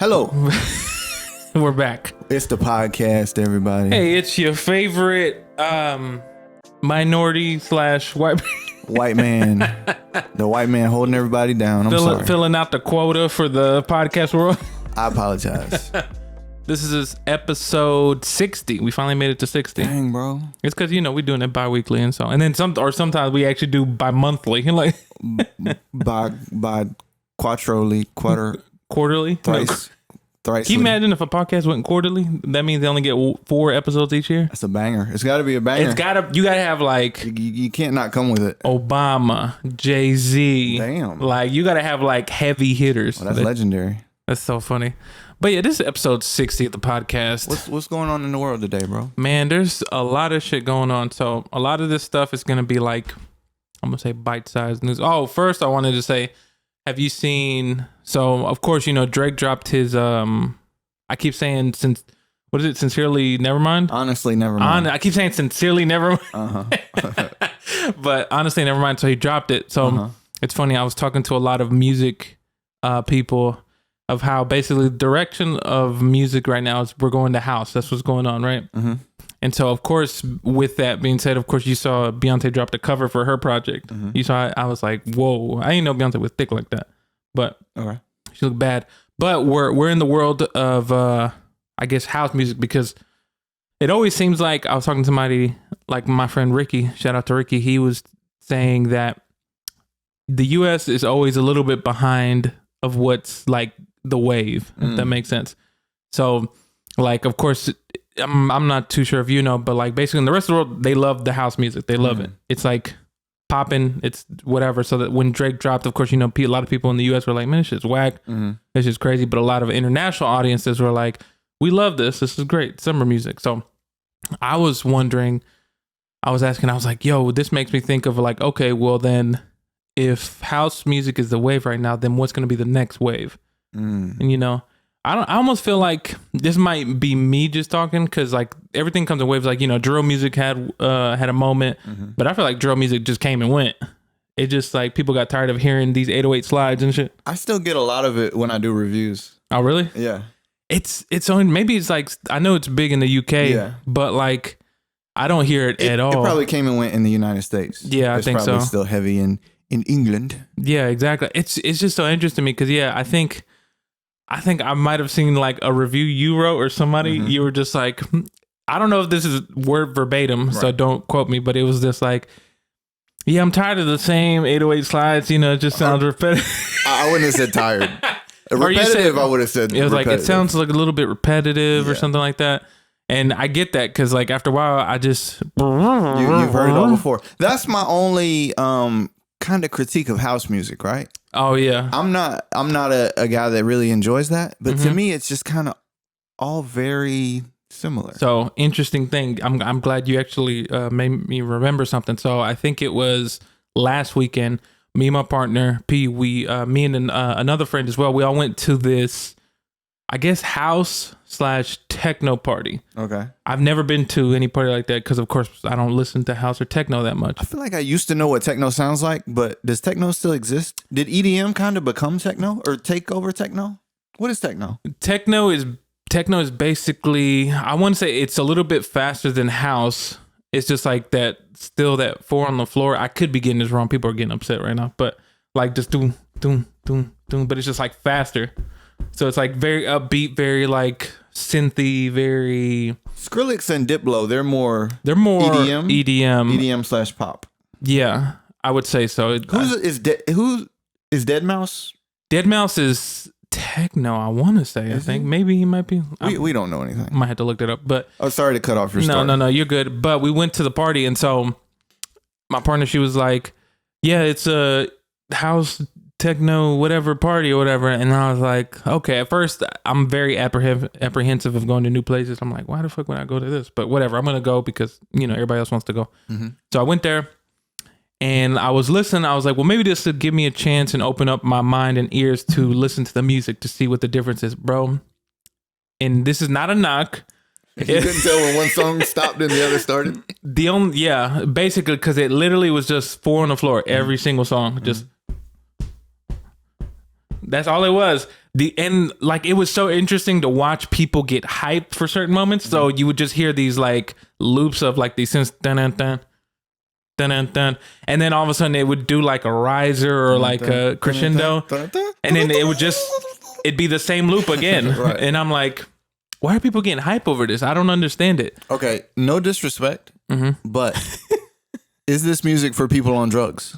Hello. We're back. It's the podcast, everybody. Hey, it's your favorite minority / white White man. The white man holding everybody down. I'm sorry. Filling out the quota for the podcast world. I apologize. This is episode 60. We finally made it to 60. Dang, bro. It's because, we're doing it bi-weekly and so. And then sometimes we actually do bi-monthly. Like by quarterly. Thrice. Can you imagine if a podcast went quarterly? That means they only get 4 episodes each year. That's a banger. It's got to be a banger. You gotta have like you can't not come with it. Obama, Jay-Z. Damn. Like you gotta have like heavy hitters. Well, that's legendary. That's so funny. But yeah, this is episode 60 of the podcast. What's going on in the world today, bro? Man, there's a lot of shit going on. So a lot of this stuff is gonna be like, I'm gonna say bite-sized news. Oh, first I wanted to say, have you seen? So of course, Drake dropped his I keep saying Sincerely Nevermind? Honestly, Nevermind. I keep saying Sincerely Nevermind. But Honestly Nevermind. So he dropped it. So it's funny. I was talking to a lot of music people of how basically the direction of music right now is we're going to house. That's what's going on, right? Mm-hmm. And so, of course, with that being said, of course, you saw Beyonce drop the cover for her project. Mm-hmm. You saw it. I was like, whoa. I didn't know Beyonce was thick like that. But she looked bad. But we're in the world of, I guess, house music because it always seems like I was talking to somebody like my friend Ricky. Shout out to Ricky. He was saying that the U.S. is always a little bit behind of what's like the wave, if that makes sense. So, like, of course, I'm not too sure if you know, but like basically in the rest of the world, they love the house music. They love it. It's like popping. It's whatever. So that when Drake dropped, of course, a lot of people in the U.S. were like, man, this shit's whack. This is crazy. But a lot of international audiences were like, we love this. This is great. Summer music. So I was wondering, I was like, yo, this makes me think of like, okay, well then if house music is the wave right now, then what's going to be the next wave? And I almost feel like this might be me just talking because like everything comes in waves. Like drill music had a moment, but I feel like drill music just came and went. It just like people got tired of hearing these 808 slides and shit. I still get a lot of it when I do reviews. Oh really? Yeah. It's only maybe it's like I know it's big in the UK, but like I don't hear it at all. It probably came and went in the United States. Yeah, I think so. It's still heavy in England. Yeah, exactly. It's just so interesting to me because I think I might have seen like a review you wrote or somebody. You were just like, I don't know if this is word verbatim, so don't quote me, but it was just like, yeah, I'm tired of the same 808 slides. It just sounds repetitive. I wouldn't have said tired. Repetitive, I would have said. It was repetitive. like it sounds like a little bit repetitive or something like that. And I get that because like after a while, I just you've heard it all before. That's my only kind of critique of house music, right? Oh yeah. I'm not a guy that really enjoys that, but to me it's just kind of all very similar. So interesting thing. I'm glad you actually made me remember something. So I think it was last weekend, me and my partner P, me and another friend as well, we all went to this I guess house / techno party. Okay. I've never been to any party like that because, of course, I don't listen to house or techno that much. I feel like I used to know what techno sounds like, but does techno still exist? Did EDM kind of become techno or take over techno? What is techno? Techno is basically, I want to say it's a little bit faster than house. It's just like that, still that 4 on the floor. I could be getting this wrong. People are getting upset right now, but like just doom, doom, doom, doom, but it's just like faster. So it's like very upbeat, very like synthy, very Skrillex and Diplo. They're more EDM / pop. Yeah, I would say so. Who is Deadmau5? Deadmau5 is techno. I want to say. I think maybe he might be. We don't know anything. Might have to look that up. But sorry to cut off your story. No, you're good. But we went to the party, and so my partner, she was like, "Yeah, it's a house." Techno whatever party or whatever, and I was like, okay. At first I'm very apprehensive of going to new places. I'm like, why the fuck would I go to this? But whatever, I'm gonna go because everybody else wants to go. So I went there and I was listening. I was like, well, maybe this would give me a chance and open up my mind and ears to listen to the music to see what the difference is, bro. And this is not a knock. You couldn't tell when one song stopped and the other started? Basically, because it literally was just 4 on the floor every single song. Just that's all it was. Like it was so interesting to watch people get hyped for certain moments. So you would just hear these like loops of like these synths, dun dun dun dun dun dun, and then all of a sudden it would do like a riser or like a crescendo, and then it'd be the same loop again. Right. And I'm like, why are people getting hype over this? I don't understand it. Okay, no disrespect, but is this music for people on drugs?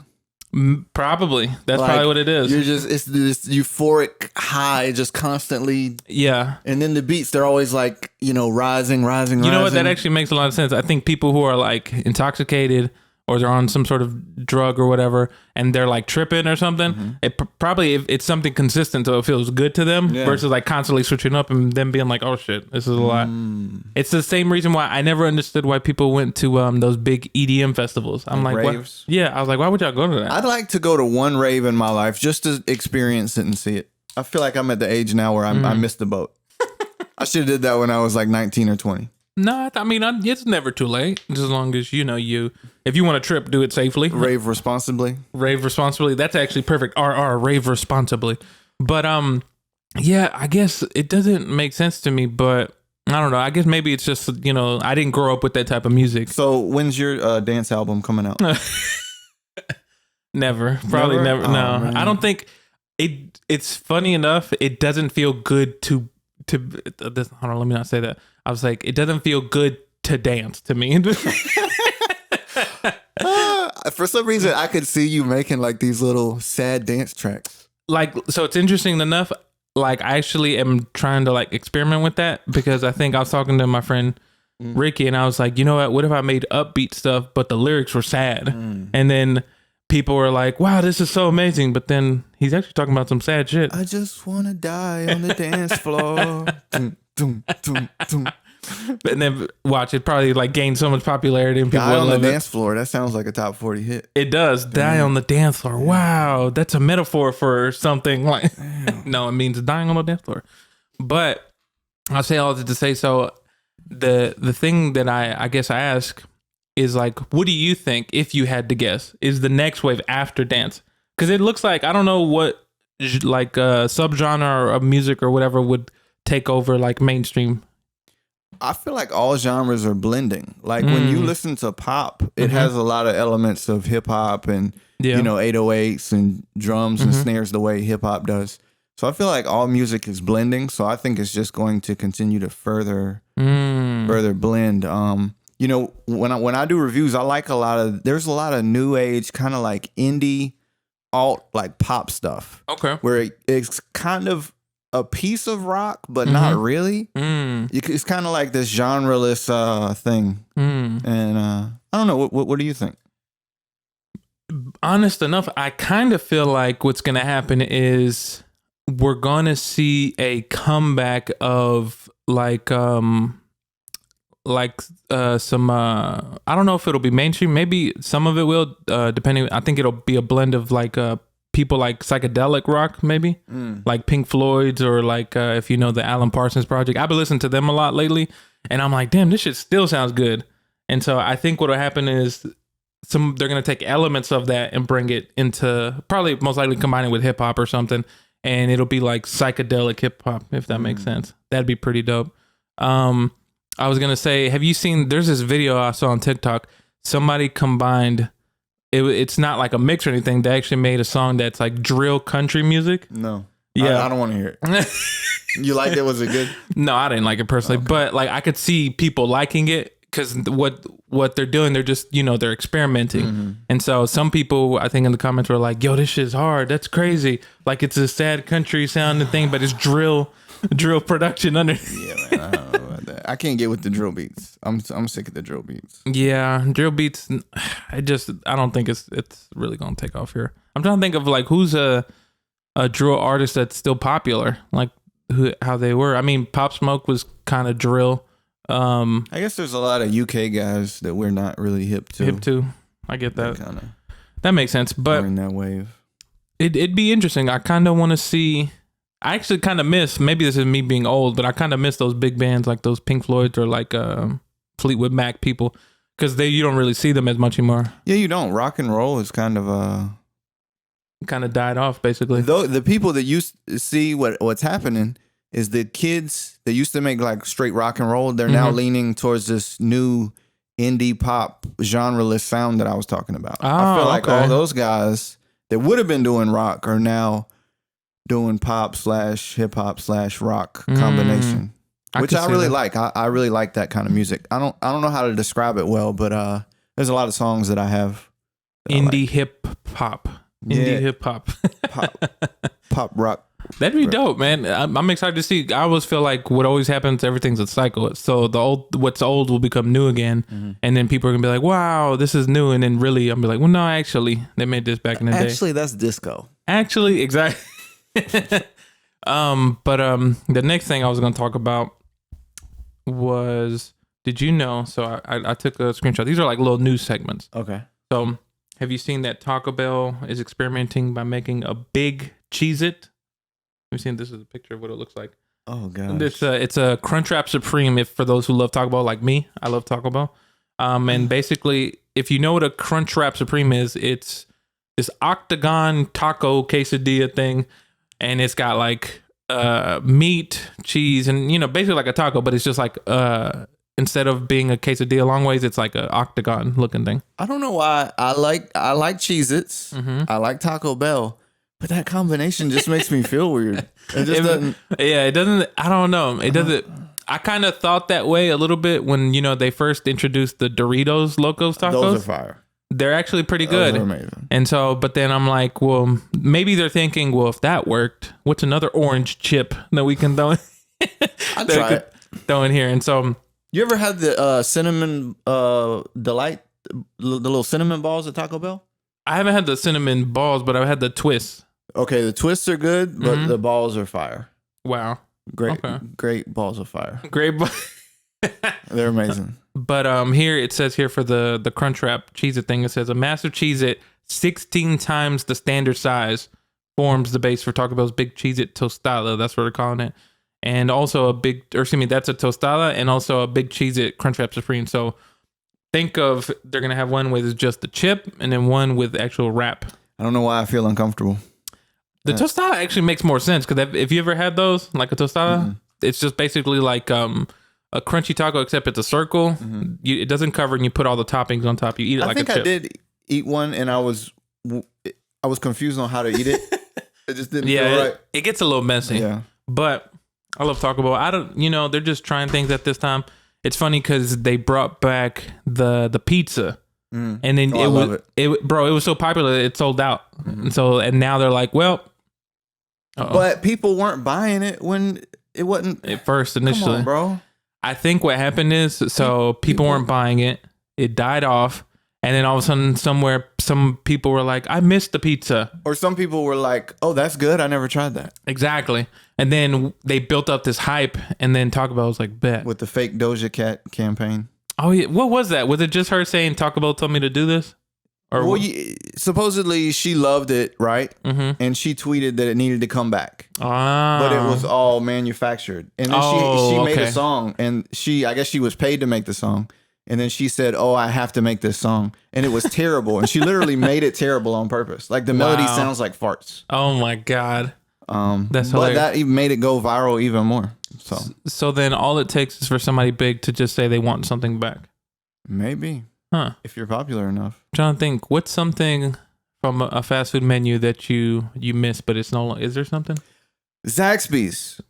Probably. That's like, probably what it is. It's this euphoric high just constantly. Yeah. And then the beats, they're always like, rising. You know what? That actually makes a lot of sense. I think people who are like intoxicated or they're on some sort of drug or whatever, and they're like tripping or something, it probably, if it's something consistent so it feels good to them versus like constantly switching up and them being like, oh shit, this is a lot. It's the same reason why I never understood why people went to those big EDM festivals. I'm like, raves? What? Yeah, I was like, why would y'all go to that? I'd like to go to one rave in my life just to experience it and see it. I feel like I'm at the age now where I missed the boat. I should have did that when I was like 19 or 20. No, I mean, it's never too late. Just as long as, if you want to trip, do it safely. Rave responsibly. Rave responsibly. That's actually perfect. Rave responsibly. But, yeah, I guess it doesn't make sense to me, but I don't know. I guess maybe it's just, I didn't grow up with that type of music. So when's your dance album coming out? Never. Probably never. Oh, no, man. I don't think it's funny enough. It doesn't feel good to hold on, let me not say that. I was like, it doesn't feel good to dance to me. For some reason, I could see you making like these little sad dance tracks. Like, so it's interesting enough. Like, I actually am trying to like experiment with that because I think I was talking to my friend Ricky and I was like, you know what if I made upbeat stuff, but the lyrics were sad? And then people were like, wow, this is so amazing. But then he's actually talking about some sad shit. I just want to die on the dance floor. And then watch it probably like gain so much popularity and people die on the love dance floor. That sounds like a top 40 hit. It does. Damn. Die on the dance floor. Wow, that's a metaphor for something like. No, it means dying on the dance floor. But I'll say all that to say. So the thing that I guess I ask is like, what do you think, if you had to guess, is the next wave after dance? Because it looks like, I don't know what like subgenre of music or whatever would take over like mainstream. I feel like all genres are blending. Like when you listen to pop, it has a lot of elements of hip hop and 808s and drums and snares the way hip hop does. So I feel like all music is blending. So I think it's just going to continue to further blend. When I do reviews, I like there's a lot of new age kind of like indie alt like pop stuff. Okay. Where it's kind of a piece of rock, but not really. It's kind of like this genreless thing. And I don't know. What do you think? Honest enough, I kind of feel like what's going to happen is we're going to see a comeback of like some I don't know if it'll be mainstream. Maybe some of it will, depending. I think it'll be a blend of like people like psychedelic rock, maybe like Pink Floyd's or like if you know the Alan Parsons Project. I've been listening to them a lot lately, and I'm like, damn, this shit still sounds good. And so I think what'll happen is they're gonna take elements of that and bring it into probably most likely combine it with hip hop or something, and it'll be like psychedelic hip hop, if that makes sense. That'd be pretty dope. I was gonna say, have you seen? There's this video I saw on TikTok. Somebody combined. It's not like a mix or anything. They actually made a song that's like drill country music. No. Yeah. I don't want to hear it. You liked it? Was it good? No, I didn't like it personally. Okay. But like I could see people liking it because what they're doing, they're just, they're experimenting. And so some people, I think in the comments were like, yo, this shit's hard. That's crazy. Like it's a sad country sounding thing, but it's drill production under. Yeah, man, I don't know about that. I can't get with the drill beats. I'm sick of the drill beats. Yeah, drill beats. I don't think it's really gonna take off here. I'm trying to think of like who's a drill artist that's still popular, like how they were. I mean, Pop Smoke was kind of drill. I guess there's a lot of UK guys that we're not really hip to. I get that. That makes sense, but in that wave, it'd be interesting. I kind of want to see. I actually kind of miss, maybe this is me being old, but I kind of miss those big bands like those Pink Floyds or like Fleetwood Mac people, because you don't really see them as much anymore. Yeah, you don't. Rock and roll is kind of kind of died off basically. Though the people that used to see what's happening is the kids that used to make like straight rock and roll, they're now leaning towards this new indie pop genreless sound that I was talking about. I feel like all those guys that would have been doing rock are now doing pop / hip hop / rock combination, which I really like. I really like that kind of music. I don't know how to describe it well, but there's a lot of songs that I have. Indie like. Hip hop. Indie hip hop. pop rock. That'd be dope, man. I'm excited to see. I always feel like what always happens, everything's a cycle. So what's old will become new again, and then people are gonna be like, "Wow, this is new," and then really, I'm be like, "Well, no, actually, they made this back in the day." Actually, that's disco. Actually, exactly. But the next thing I was gonna talk about was, did you know? So I took a screenshot. These are like little news segments. Okay. So have you seen that Taco Bell is experimenting by making a big Cheez-It? We've seen, this is a picture of what it looks like. Oh god. It's a Crunchwrap Supreme. If for those who love Taco Bell like me, I love Taco Bell. And basically, if you know what a Crunchwrap Supreme is, it's this octagon taco quesadilla thing, and it's got like meat, cheese, and basically like a taco, but it's just like instead of being a quesadilla long ways, it's like an octagon looking thing. I don't know why I like Cheez-Its. I like Taco Bell. But that combination just makes me feel weird. It just doesn't. Yeah, it doesn't. I don't know. It doesn't. I kind of thought that way a little bit when they first introduced the Doritos Locos Tacos. Those are fire. They're actually pretty good. Those are amazing. And so, but then I'm like, well, maybe they're thinking, well, if that worked, what's another orange chip that we can throw? I'll try it. Throw in here. And so, you ever had the cinnamon delight, the little cinnamon balls at Taco Bell? I haven't had the cinnamon balls, but I've had the twists. Okay, the twists are good, but the balls are fire. Wow. Great balls of fire. Great. They're amazing. But here it says here for the Crunchwrap Cheez-It thing, it says a massive Cheez-It 16 times the standard size forms the base for Taco Bell's big Cheez-It tostada. That's what they're calling it. And also that's a tostada and also a big Cheez-It Crunchwrap Supreme. So think of, they're going to have one with just the chip and then one with actual wrap. I don't know why I feel uncomfortable. The tostada actually makes more sense because if you ever had those, like a tostada, it's just basically like a crunchy taco, except it's a circle. It doesn't cover, and you put all the toppings on top. You eat it like a chip. I did eat one, and I was confused on how to eat it. It just didn't feel right. It gets a little messy. Yeah, but I love Taco Bell. I don't, they're just trying things at this time. It's funny because they brought back the pizza. And then it was so popular it sold out. And now they're like, well, but people weren't buying it when it wasn't at first initially. Come on, bro. I think what happened is people weren't buying it. It died off, and then all of a sudden some people were like, I missed the pizza, or some people were like, oh, that's good, I never tried that. Exactly. And then they built up this hype, and then Taco Bell was like, bet, with the fake Doja Cat campaign. Oh yeah, what was that? Was it just her saying Taco Bell told me to do this? Or supposedly she loved it, right? And she tweeted that it needed to come back, but it was all manufactured. And then she made a song, and I guess she was paid to make the song. And then she said, "Oh, I have to make this song," and it was terrible. And she literally made it terrible on purpose. Like the melody sounds like farts. Oh my god, that's hilarious. But that even made it go viral even more. So then all it takes is for somebody big to just say they want something back. Maybe. Huh. If you're popular enough. I'm trying to think, what's something from a fast food menu that you miss, but it's no longer, is there something? Zaxby's.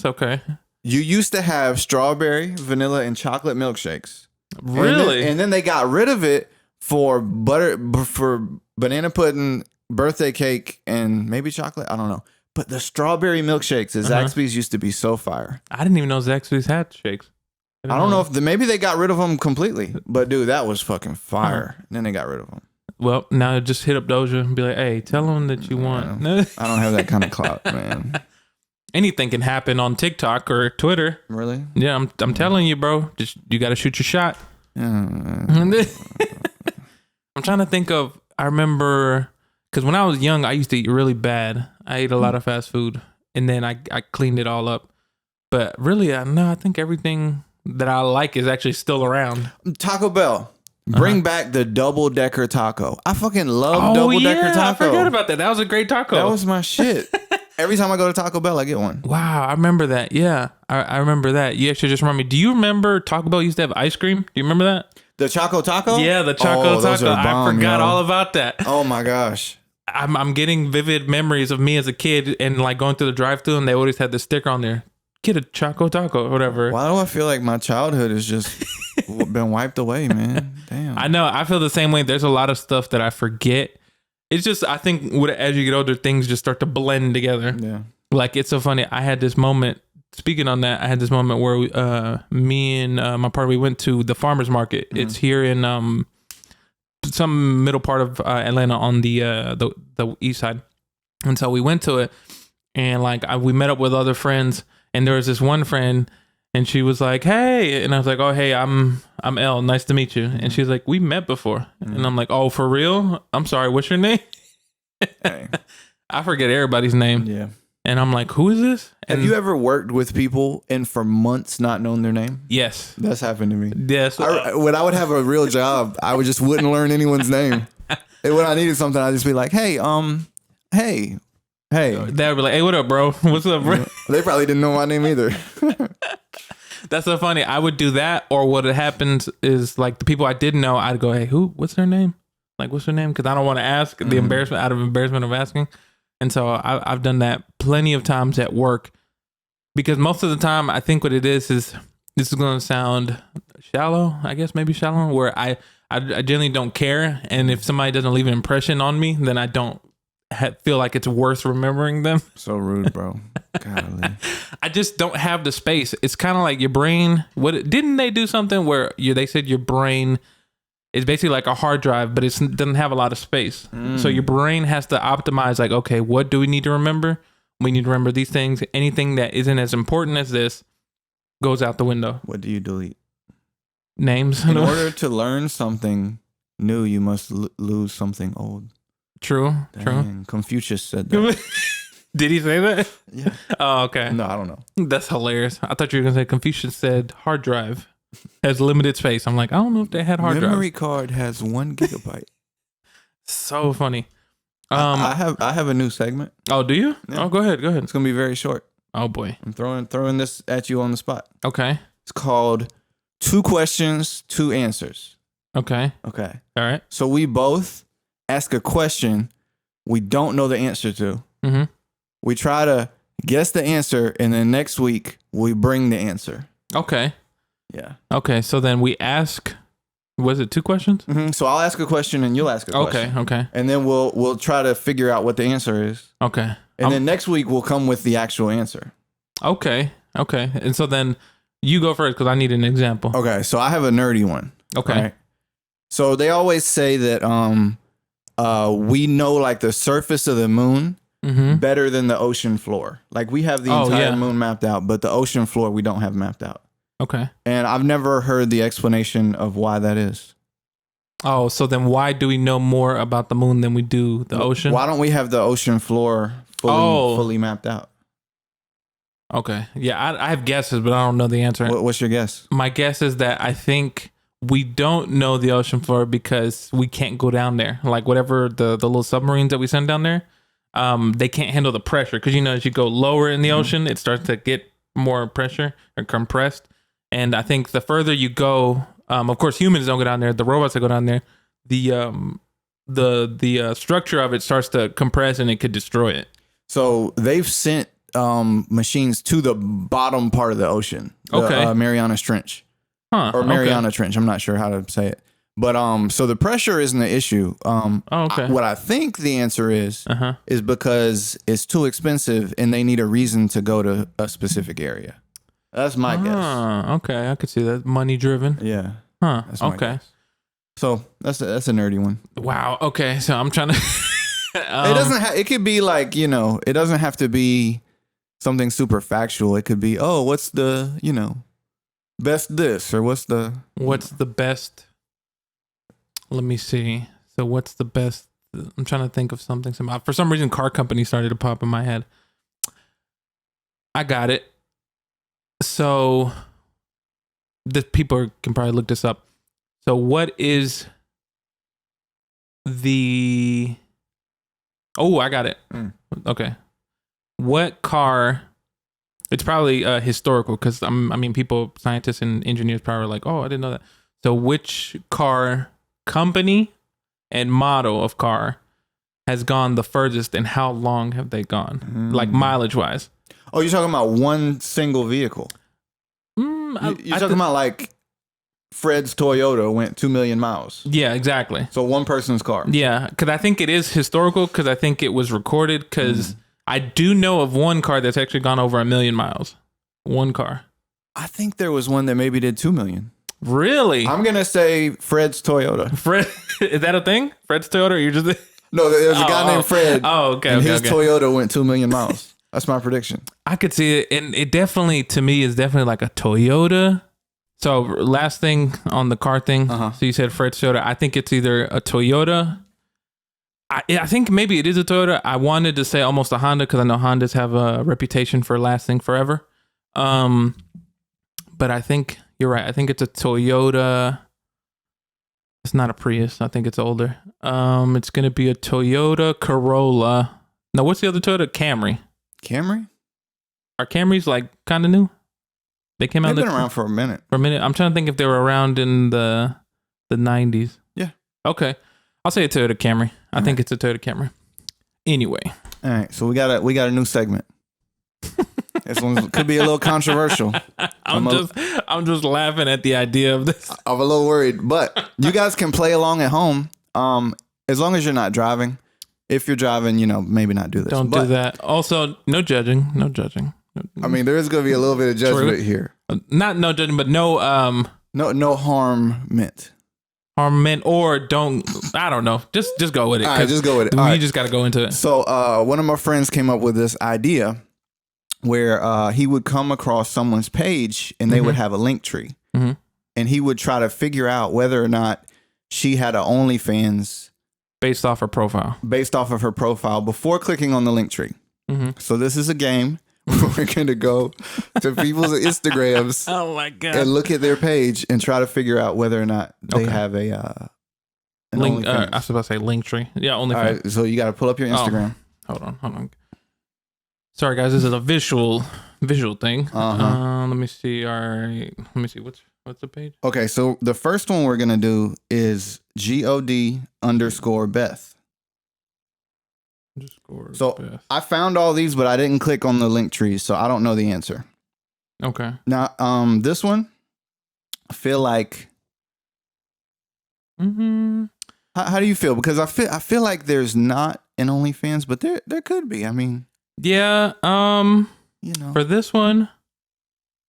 Okay. You used to have strawberry, vanilla, and chocolate milkshakes. Really? And then they got rid of it for banana pudding, birthday cake, and maybe chocolate. I don't know. But the strawberry milkshakes at Zaxby's used to be so fire. I didn't even know Zaxby's had shakes. I don't know if maybe they got rid of them completely. But dude, that was fucking fire. And then they got rid of them. Well, now just hit up Doja and be like, hey, tell them that you want. I don't have that kind of clout, man. Anything can happen on TikTok or Twitter. Really? Yeah, I'm telling you, bro. Just you got to shoot your shot. Yeah. I'm trying to think of. I remember because when I was young, I used to eat really bad. I ate a lot of fast food, and then I cleaned it all up. But really, I think everything that I like is actually still around. Taco Bell. Bring back the double-decker taco. I fucking love double-decker taco. I forgot about that. That was a great taco. That was my shit. Every time I go to Taco Bell, I get one. Wow, I remember that. Yeah, I remember that. You actually just reminded me. Do you remember Taco Bell used to have ice cream? Do you remember that? The Choco Taco? Yeah, the Choco Taco. I forgot all about that. Oh my gosh. I'm getting vivid memories of me as a kid and like going through the drive-thru and they always had the sticker on there. Get a Choco Taco or whatever. Why do I feel like my childhood has just been wiped away, man? Damn. I know. I feel the same way. There's a lot of stuff that I forget. It's just, I think as you get older, things just start to blend together. Yeah. Like, it's so funny. I had this moment, speaking on that, I had this moment where me and my partner, we went to the farmer's market. Mm-hmm. It's here in some middle part of Atlanta on the east side. And so we went to it and like we met up with other friends and there was this one friend and she was like, hey, and I was like, oh, hey, I'm Elle. Nice to meet you. And she's like, we met before. Mm-hmm. And I'm like, oh, for real? I'm sorry. What's your name? Hey. I forget everybody's name. Yeah. And I'm like, who is this? And have you ever worked with people and for months not known their name? Yes. That's happened to me. Yes. When I would have a real job, I wouldn't learn anyone's name. And when I needed something, I'd just be like, hey. They'd be like, hey, what up, bro? What's up, bro? They probably didn't know my name either. That's so funny. I would do that, or what had happened is like the people I didn't know, I'd go, hey, what's their name? Like, what's their name? Because I don't want to ask the embarrassment of asking. And so I've done that plenty of times at work because most of the time I think what it is this is going to sound shallow, I guess maybe shallow, where I generally don't care. And if somebody doesn't leave an impression on me, then I don't feel like it's worth remembering them. So rude, bro. Golly. I just don't have the space. It's kind of like your brain. Didn't they do something where they said your brain is basically like a hard drive, but it doesn't have a lot of space. So your brain has to optimize like, okay, what do we need to remember? We need to remember these things. Anything that isn't as important as this goes out the window. What do you delete? Names. In order to learn something new, you must lose something old. True. Confucius said that. Did he say that? Yeah. Oh, okay. No, I don't know. That's hilarious. I thought you were going to say Confucius said hard drive has limited space. I'm like, I don't know if they had hard drive. Memory card has 1 gigabyte. So funny. I have a new segment. Oh, do you? Yeah. Oh, go ahead. It's going to be very short. Oh, boy. I'm throwing this at you on the spot. Okay. It's called 2 questions, 2 answers. Okay. All right. So we both ask a question we don't know the answer to. Mm-hmm. We try to guess the answer, and then next week we bring the answer. Okay. Yeah. Okay. So then we ask. Was it 2 questions? Mm-hmm. So I'll ask a question, and you'll ask a question. Okay. And then we'll try to figure out what the answer is. Okay. And then next week we'll come with the actual answer. Okay. And so then you go first because I need an example. Okay. So I have a nerdy one. Okay. Right? So they always say that we know like the surface of the moon better than the ocean floor. Like we have the entire moon mapped out, but the ocean floor we don't have mapped out. Okay. And I've never heard the explanation of why that is. Oh, so then why do we know more about the moon than we do the ocean? Why don't we have the ocean floor fully mapped out? Okay. Yeah, I have guesses, but I don't know the answer. What's your guess? My guess is that I think we don't know the ocean floor because we can't go down there. Like whatever the little submarines that we send down there, they can't handle the pressure. Because, as you go lower in the ocean, it starts to get more pressure or compressed. And I think the further you go, of course, humans don't go down there. The robots that go down there, the structure of it starts to compress and it could destroy it. So they've sent machines to the bottom part of the ocean. The Marianas Trench. Or Mariana Trench. I'm not sure how to say it. But so the pressure isn't the issue. What I think the answer is because it's too expensive and they need a reason to go to a specific area. That's my guess. Okay, I could see that. Money driven. Yeah. Huh. That's my guess. So that's a nerdy one. Wow. Okay. So I'm trying to. It doesn't. It could be like it doesn't have to be something super factual. It could be what's the best this or what's the best. Let me see. So what's the best? I'm trying to think of something. For some reason, car company started to pop in my head. I got it. So the people can probably look this up. So what is the... Oh, I got it. Okay. What car... It's probably historical because people, scientists and engineers probably are like, oh, I didn't know that. So which car company and model of car has gone the furthest, and how long have they gone? Like mileage wise. Oh, you're talking about one single vehicle. You're talking about like Fred's Toyota went 2 million miles. Yeah, exactly. So one person's car. Yeah, because I think it is historical because I think it was recorded because I do know of one car that's actually gone over 1 million miles. One car. I think there was one that maybe did 2 million. Really? I'm going to say Fred's Toyota. Fred, is that a thing? Fred's Toyota? Or you're just... No, there's a guy named Fred. Oh, okay. And his Toyota went 2 million miles. That's my prediction. I could see it. And it definitely, to me, is definitely like a Toyota. So last thing on the car thing. So you said Fred's Toyota. I think it's either a Toyota. I think maybe it is a Toyota. I wanted to say almost a Honda because I know Hondas have a reputation for lasting forever. But I think you're right. I think it's a Toyota. It's not a Prius. I think it's older. It's going to be a Toyota Corolla. No, what's the other Toyota? Camry. Camry? Are Camrys like kind of new? They came out. They've been around for a minute. I'm trying to think if they were around in the 90s. Yeah. Okay. I'll say a Toyota Camry. I think it's a Toyota Camry. Anyway. All right. So we got a new segment. This one could be a little controversial. I'm just laughing at the idea of this. I'm a little worried, but you guys can play along at home. As long as you're not driving. If you're driving, maybe not do this. Don't do that. Also, no judging. No judging. I mean, there is going to be a little bit of judgment here. Not no judging, but no harm meant. Harm meant, or don't. I don't know. Just go with it. All right, just go with it. You just got to go into it. So, one of my friends came up with this idea where he would come across someone's page and they would have a link tree, and he would try to figure out whether or not she had an OnlyFans based off her profile. Based off of her profile before clicking on the link tree. So this is a game. We're going to go to people's Instagrams. Oh my God. And look at their page and try to figure out whether or not they have an link. OnlyFans. I was about to say link tree. Yeah, OnlyFans. All right, so you got to pull up your Instagram. Hold on. Sorry guys, this is a visual thing. Let me see. All right. Let me see. What's the page? Okay, so the first one we're going to do is God_Beth. So Beth. I found all these, but I didn't click on the link trees, so I don't know the answer. Okay. Now, this one, I feel like. How do you feel? Because I feel like there's not an OnlyFans, but there could be. I mean. Yeah. For this one,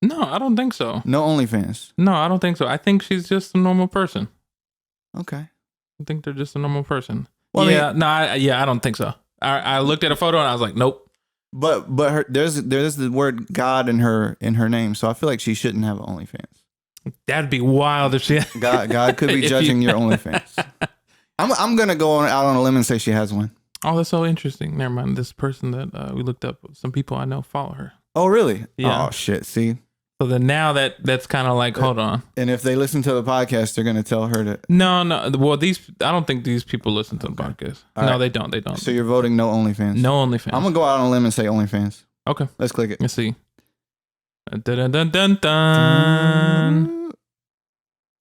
no, I don't think so. No OnlyFans. No, I don't think so. I think she's just a normal person. Okay. I think they're just a normal person. Well, I don't think so. I looked at a photo and I was like, nope. But there's the word God in her name, so I feel like she shouldn't have an OnlyFans. That'd be wild if she. God could be judging your OnlyFans. I'm gonna go out on a limb and say she has one. Oh, that's so interesting. Never mind. This person that we looked up, some people I know follow her. Oh, really? Yeah. Oh shit. See. So then now that's kind of like, hold on. And if they listen to the podcast, they're gonna tell her that. No. Well, I don't think these people listen to the podcast. All no, right. They don't. So you're voting no OnlyFans. No OnlyFans. I'm gonna go out on a limb and say OnlyFans. Okay. Let's click it. Let's see. Dun, dun, dun, dun.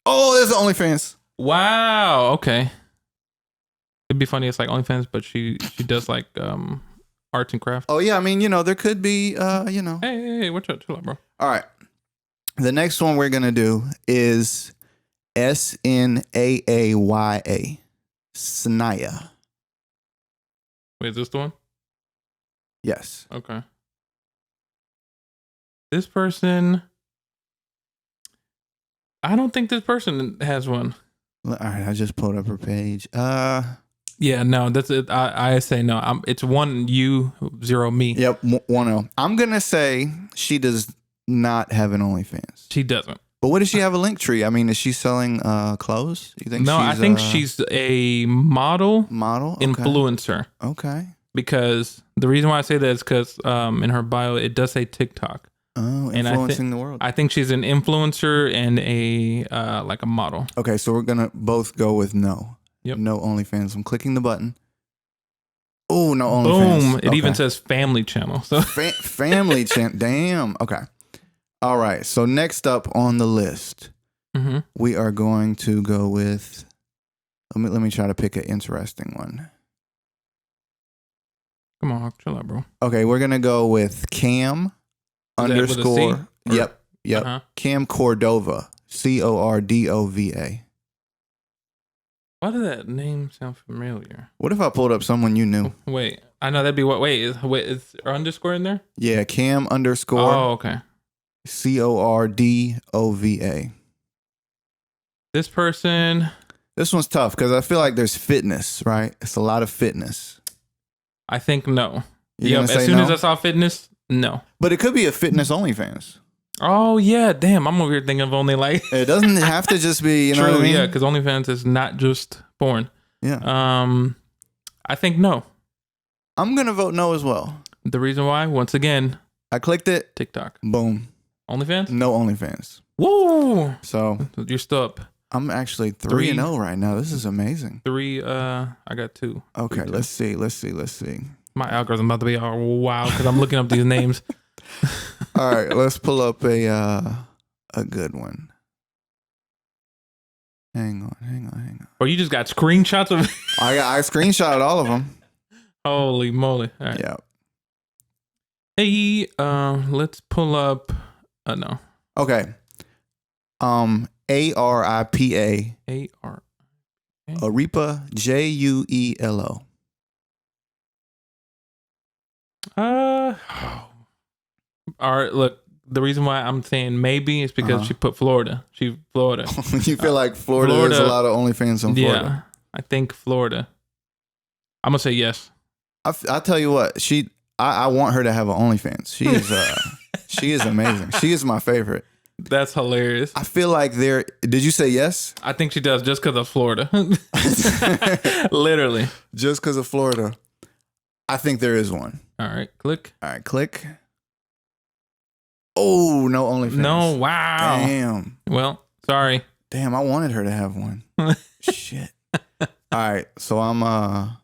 Oh, there's OnlyFans. Wow. Okay. It'd be funny. It's like OnlyFans, but she does like arts and crafts. Oh yeah. I mean, there could be Hey, what's up? Chill out, bro. All right. The next one we're gonna do is SNAAYA. Snaya. Wait, is this the one? Yes. Okay. This person, I don't think this person has one. All right, I just pulled up her page. Yeah, no, that's it. I say no. It's 1 you, 0 me. Yep, 1-0. I'm gonna say she does not have an OnlyFans. She doesn't. But what does she have a link tree? I mean, is she selling clothes? You think? No, I think she's a model. Model. Okay. Influencer. Okay. Because the reason why I say that is because in her bio it does say TikTok. Oh, influencing the world. I think she's an influencer and a like a model. Okay, so we're gonna both go with no. Yep. No OnlyFans. I'm clicking the button. Oh, no Boom! OnlyFans. It even says family channel. So family channel. Damn. Okay. All right. So next up on the list, we are going to go with. Let me try to pick an interesting one. Come on, chill out, bro. Okay, we're gonna go with Cam underscore. Yep. Cam Cordova. Cordova. Why did that name sound familiar? What if I pulled up someone you knew? Wait, I know that'd be what. Wait, is there underscore in there? Yeah, Cam underscore. Oh, okay. Cordova. This person. This one's tough because I feel like there's fitness, right? It's a lot of fitness. I think no. Yep. As soon as I saw fitness, no. But it could be a fitness OnlyFans. Oh yeah, damn! I'm over here thinking of only like. It doesn't have to just be, you know what I mean? Yeah, because OnlyFans is not just porn. Yeah. I think no. I'm gonna vote no as well. The reason why, once again, I clicked it. TikTok. Boom. OnlyFans? No OnlyFans. Woo! So you're still up. I'm actually 3-0 right now. This is amazing. I got 2. Okay, let's see. My algorithm about to be all wow because I'm looking up these names. All right, let's pull up a good one. Hang on. Or you just got screenshots of I screenshotted all of them. Holy moly. All right. Yeah. Hey, let's pull up no. Okay. Aripa. Aripa Juelo. All right, look, the reason why I'm saying maybe is because she put Florida. Florida. You feel like Florida, there's a lot of OnlyFans in Florida. Yeah, I think Florida. I'm gonna say yes. I'll tell you what, I want her to have an OnlyFans. She is amazing. She is my favorite. That's hilarious. I feel like did you say yes? I think she does just because of Florida. Literally. Just because of Florida. I think there is one. All right, click. Oh, no OnlyFans. No, wow. Damn. Well, sorry. Damn, I wanted her to have one. Shit. All right, so I'm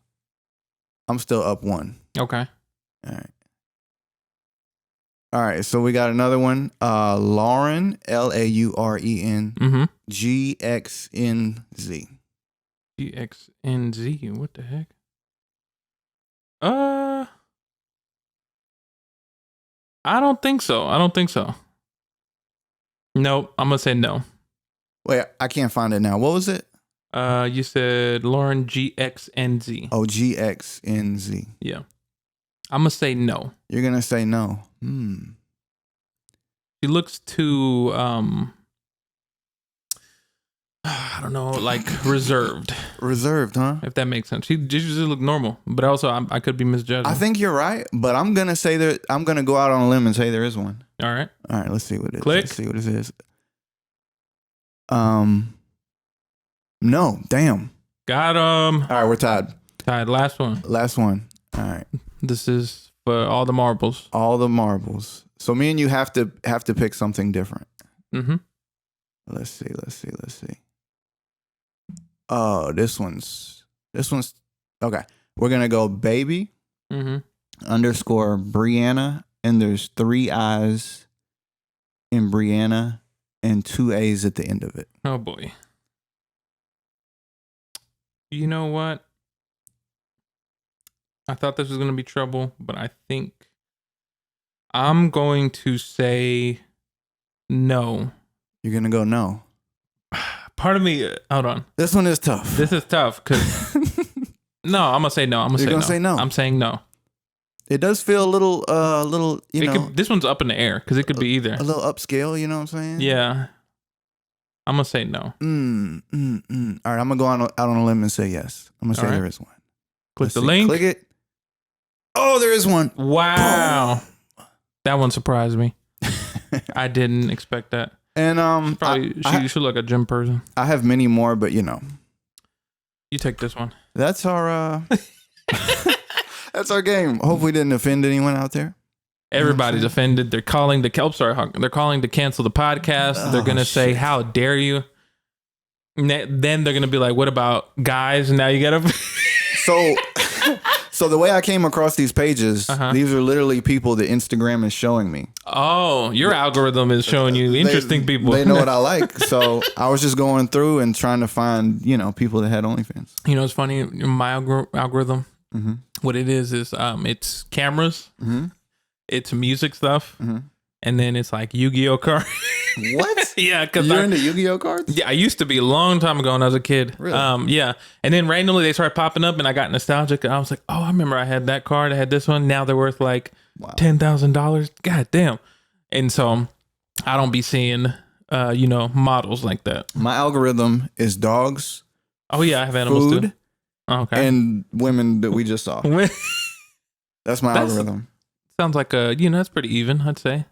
still up 1. Okay. All right, so we got another one. Lauren, Lauren, GXNZ. GXNZ, what the heck? I don't think so. Nope, I'm gonna say no. Wait, I can't find it now. What was it? You said Lauren GXNZ. Oh, GXNZ. Yeah. I'm gonna say no. You're gonna say no. She looks too I don't know, like reserved. Reserved, huh? If that makes sense. She just look normal, but also I could be misjudging. I think you're right, but I'm gonna say I'm gonna go out on a limb and say there is one. All right. Let's see what it is. Click. Let's see what it is. No, damn. Got him. All right, we're tied. Last one. All right. This is for all the marbles. So me and you have to pick something different. Let's see. Oh, this one's okay. We're gonna go baby underscore Brianna, and there's 3 I's in Brianna and 2 A's at the end of it. Oh boy. You know what? I thought this was gonna be trouble, but I think I'm going to say no. You're gonna go no. Part of me, hold on. This one is tough. This is tough because no, I'm gonna say no. You're gonna say no. I'm saying no. It does feel a little, this one's up in the air because it could be either. A little upscale, you know what I'm saying? Yeah. I'm gonna say no. All right, I'm gonna go out on a limb and say yes. I'm gonna say there is one. Click the link. Click it. Oh, there is one. Wow. Boom. That one surprised me. I didn't expect that. And she should look a gym person. I have many more, but you take this one. That's our that's our game. Hope we didn't offend anyone out there. Everybody's offended. They're calling to they're calling to cancel the podcast. They're gonna say, "How dare you?" Then they're gonna be like, "What about guys?" Now you gotta. So the way I came across these pages, these are literally people that Instagram is showing me. Oh, your algorithm is showing you interesting people. They know what I like. So I was just going through and trying to find, people that had OnlyFans. You know, it's funny. My algorithm, what it is it's cameras, it's music stuff, and then it's like Yu-Gi-Oh cards. What? Yeah, because you're into Yu-Gi-Oh cards? Yeah, I used to be a long time ago when I was a kid. Really? Yeah, and then randomly they started popping up, and I got nostalgic, and I was like, oh, I remember I had that card. I had this one. Now they're worth like $10,000. God damn! And so I don't be seeing, models like that. My algorithm is dogs. Oh yeah, I have animals food, too. Oh, okay. And women that we just saw. That's my algorithm. Sounds like that's pretty even, I'd say.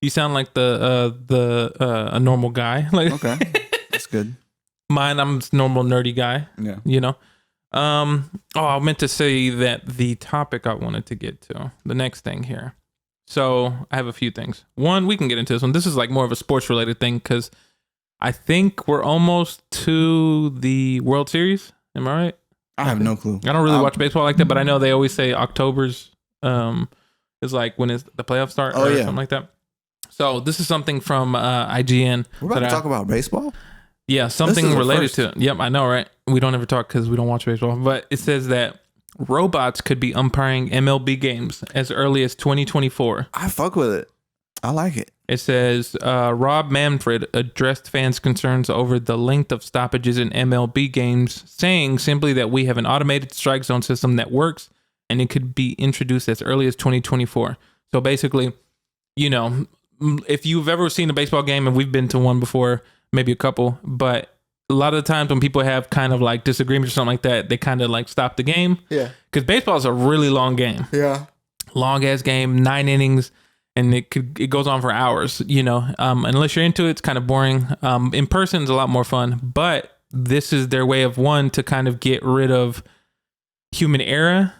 You sound like a normal guy. Like, okay, that's good. Mine, I'm a normal nerdy guy. Yeah. I meant to say that the topic I wanted to get to, the next thing here. So I have a few things. One, we can get into this one. This is like more of a sports related thing because I think we're almost to the World Series. Am I right? I have no clue. I don't really watch baseball like that, but I know they always say October's is like when is the playoffs start or something like that. So this is something from IGN. We're about to talk about baseball? Yeah, something related to it. Yep, I know, right? We don't ever talk because we don't watch baseball. But it says that robots could be umpiring MLB games as early as 2024. I fuck with it. I like it. It says Rob Manfred addressed fans' concerns over the length of stoppages in MLB games, saying simply that we have an automated strike zone system that works and it could be introduced as early as 2024. So basically, if you've ever seen a baseball game, and we've been to one before, maybe a couple, but a lot of the times when people have kind of like disagreements or something like that, they kind of like stop the game. Yeah. Because baseball is a really long game. Yeah. Long ass game, 9 innings, and it goes on for hours, unless you're into it, it's kind of boring. In person is a lot more fun, but this is their way of to kind of get rid of human error.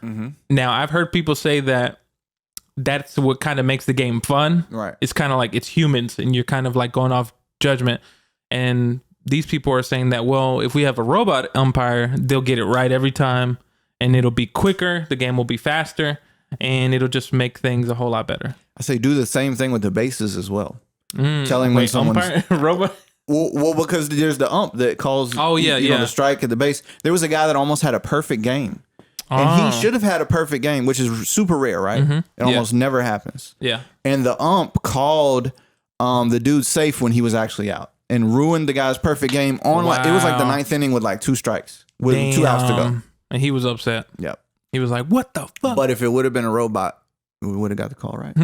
Now, I've heard people say that that's what kind of makes the game fun. Right. It's kind of like it's humans and you're kind of like going off judgment. And these people are saying that, well, if we have a robot umpire, they'll get it right every time and it'll be quicker. The game will be faster and it'll just make things a whole lot better. I say do the same thing with the bases as well. Telling when someone's robot. Well, because there's the ump that calls the strike at the base. There was a guy that almost had a perfect game. And he should have had a perfect game, which is super rare, right? It almost never happens. Yeah. And the ump called the dude safe when he was actually out and ruined the guy's perfect game on it was like the 9th inning with like 2 strikes with 2 outs to go. And he was upset. Yep. He was like, "What the fuck?" But if it would have been a robot, we would have got the call right.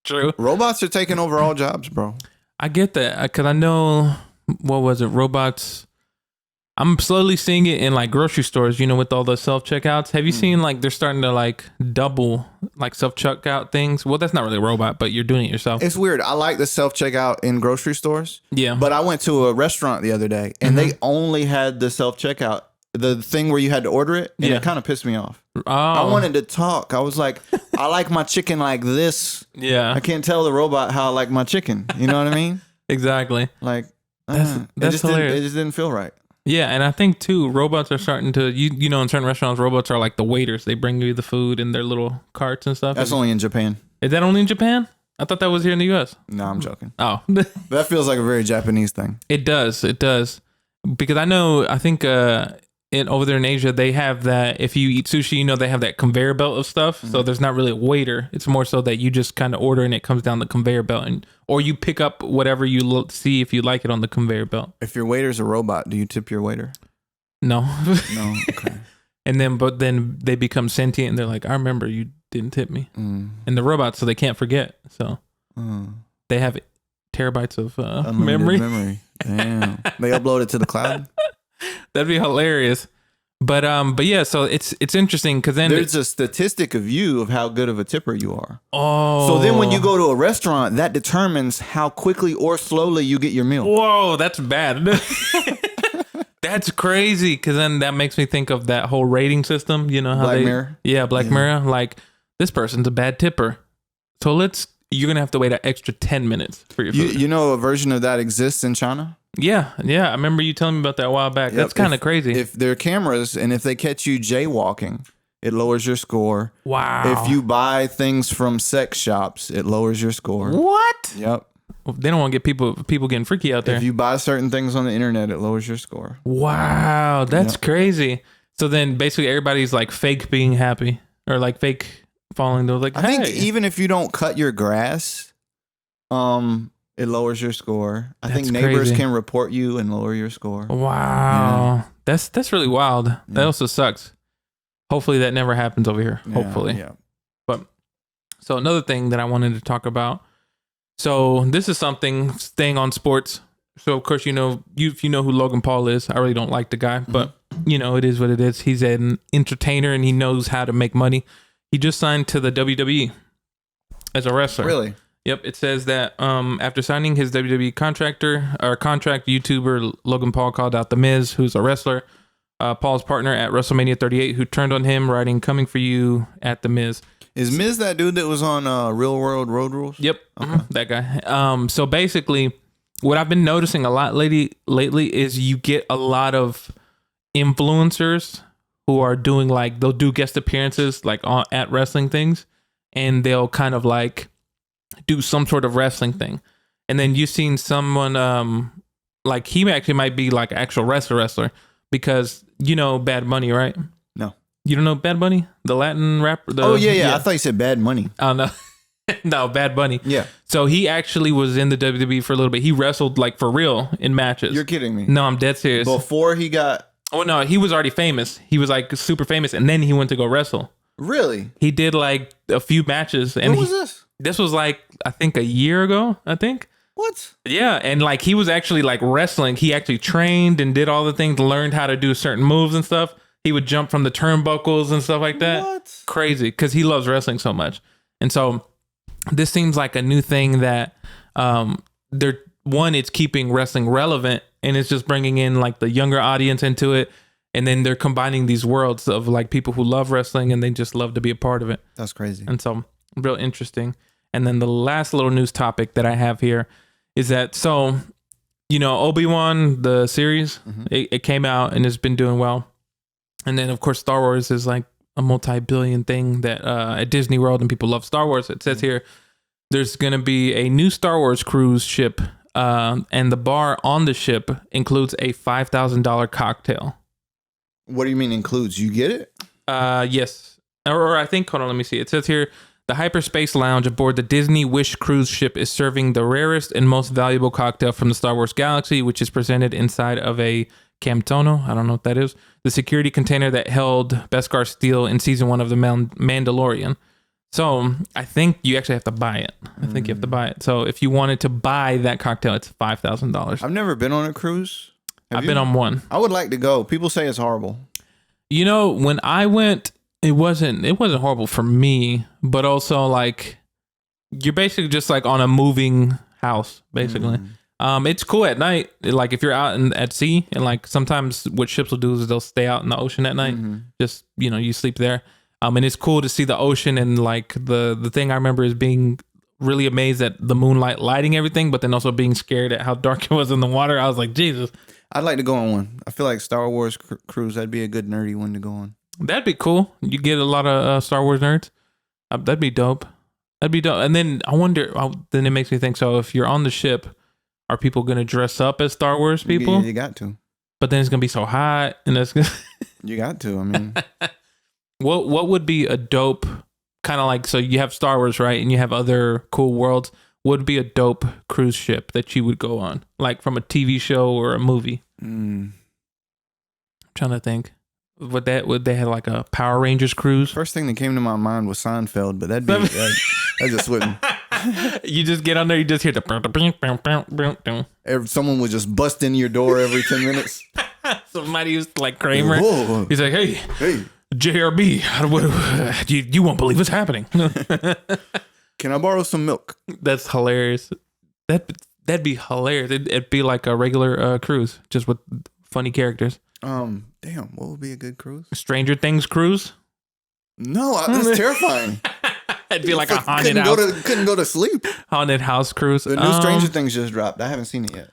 True. Robots are taking over all jobs, bro. I get that because I know robots. I'm slowly seeing it in like grocery stores, with all the self-checkouts. Have you seen like they're starting to like double like self-checkout things? Well, that's not really a robot, but you're doing it yourself. It's weird. I like the self-checkout in grocery stores. Yeah. But I went to a restaurant the other day and they only had the self-checkout, the thing where you had to order it. And it kind of pissed me off. Oh. I wanted to talk. I was like, I like my chicken like this. Yeah. I can't tell the robot how I like my chicken. You know what I mean? Exactly. Like, that's hilarious. It just didn't feel right. Yeah, and I think too, robots are starting to in certain restaurants, robots are like the waiters. They bring you the food in their little carts and stuff. That's only in Japan. Is that only in Japan? I thought that was here in the U.S. No, I'm joking. Oh, that feels like a very Japanese thing. It does, because I think over there in Asia they have that. If you eat sushi, they have that conveyor belt of stuff. So there's not really a waiter. It's more so that you just kind of order and it comes down the conveyor belt, or you pick up whatever you see if you like it on the conveyor belt. If your waiter's a robot, do you tip your waiter? No. No. Okay. But then they become sentient and they're like, I remember you didn't tip me. And the robots, so they can't forget. So they have terabytes of memory. Damn. They upload it to the cloud. That'd be hilarious. But yeah, so it's interesting because then there's a statistic of you of how good of a tipper you are. Oh. So then when you go to a restaurant, that determines how quickly or slowly you get your meal. Whoa, that's bad. That's crazy because then that makes me think of that whole rating system. You know how Black Mirror? Yeah, Black Mirror. Like, this person's a bad tipper. So you're going to have to wait an extra 10 minutes for your food. You know a version of that exists in China? Yeah. I remember you telling me about that a while back. Yep. That's kind of crazy. If there are cameras and if they catch you jaywalking, it lowers your score. Wow. If you buy things from sex shops, it lowers your score. What? Yep. They don't want to get people getting freaky out there. If you buy certain things on the internet, it lowers your score. Wow, that's crazy. So then basically everybody's like fake being happy or like fake falling. They're like, I think even if you don't cut your grass, it lowers your score. I think neighbors can report you and lower your score. Wow. Yeah. That's really wild. Yeah. That also sucks. Hopefully that never happens over here. Hopefully. Yeah. But so another thing that I wanted to talk about. So this is something staying on sports. So of course, if you know who Logan Paul is. I really don't like the guy, but it is what it is. He's an entertainer and he knows how to make money. He just signed to the WWE as a wrestler. Really? Yep. It says that after signing his WWE contract, YouTuber Logan Paul called out The Miz, who's a wrestler, Paul's partner at WrestleMania 38, who turned on him, writing "Coming for You" at The Miz. Is Miz that dude that was on Real World Road Rules? Yep. Okay. That guy. So basically, what I've been noticing a lot lately is you get a lot of influencers who are doing they'll do guest appearances at wrestling things, and they'll kind of do some sort of wrestling thing. And then you've seen someone he actually might be actual wrestler because Bad Bunny, right? No. You don't know Bad Bunny? The Latin rapper? Yeah. I thought you said Bad Money. Oh, no. No, Bad Bunny. Yeah. So he actually was in the WWE for a little bit. He wrestled for real in matches. You're kidding me. No, I'm dead serious. Before he got... Oh, no, he was already famous. He was super famous, and then he went to go wrestle. Really? He did a few matches. And when was this? This was I think a year ago, I think. What? Yeah, and he was actually wrestling. He actually trained and did all the things, learned how to do certain moves and stuff. He would jump from the turnbuckles and stuff like that. What? Crazy, because he loves wrestling so much. And so this seems like a new thing that it's keeping wrestling relevant, and it's just bringing in the younger audience into it. And then they're combining these worlds of people who love wrestling and they just love to be a part of it. That's crazy. And so real interesting. And then the last little news topic that I have here is that, Obi-Wan, the series, it came out and it's been doing well. And then of course, Star Wars is a multi-billion thing that at Disney World, and people love Star Wars. It says here, there's going to be a new Star Wars cruise ship. And the bar on the ship includes a $5,000 cocktail. What do you mean includes? You get it? Yes. Or I think, hold on, let me see. It says here, the Hyperspace Lounge aboard the Disney Wish cruise ship is serving the rarest and most valuable cocktail from the Star Wars galaxy, which is presented inside of a Camtono. I don't know what that is. The security container that held Beskar Steel in season 1 of The Mandalorian. So I think you actually have to buy it. I think you have to buy it. So if you wanted to buy that cocktail, it's $5,000. I've never been on a cruise. I've been on one. I would like to go. People say it's horrible. When I went, it wasn't horrible for me, but also you're basically just on a moving house, basically. It's cool at night. If you're out at sea, and sometimes what ships will do is they'll stay out in the ocean at night. Just, you sleep there. And it's cool to see the ocean, and the thing I remember is being really amazed at the moonlight lighting everything, but then also being scared at how dark it was in the water. I was like, Jesus. I'd like to go on one. I feel like Star Wars cruise, that'd be a good nerdy one to go on. That'd be cool. You get a lot of Star Wars nerds. That'd be dope. And then I wonder, then it makes me think, so if you're on the ship, are people going to dress up as Star Wars people? You got to. But then it's going to be so hot. And that's gonna You got to. I mean. What would be a dope, kind of so you have Star Wars, right? And you have other cool worlds. What would be a dope cruise ship that you would go on? From a TV show or a movie? I'm trying to think. Would they have a Power Rangers cruise? First thing that came to my mind was Seinfeld, but that'd be I just wouldn't. You just get on there, you just hear the someone would just bust in your door every 10 minutes. Somebody who's Kramer. Whoa. He's like, hey, JRB, you won't believe what's happening. Can I borrow some milk? That's hilarious. That'd be hilarious. It'd be like a regular cruise, just with funny characters. Damn, what would be a good cruise? Stranger Things cruise? No, that's terrifying. It'd be like a haunted house. Couldn't go to sleep. Haunted house cruise. The new Stranger Things just dropped. I haven't seen it yet.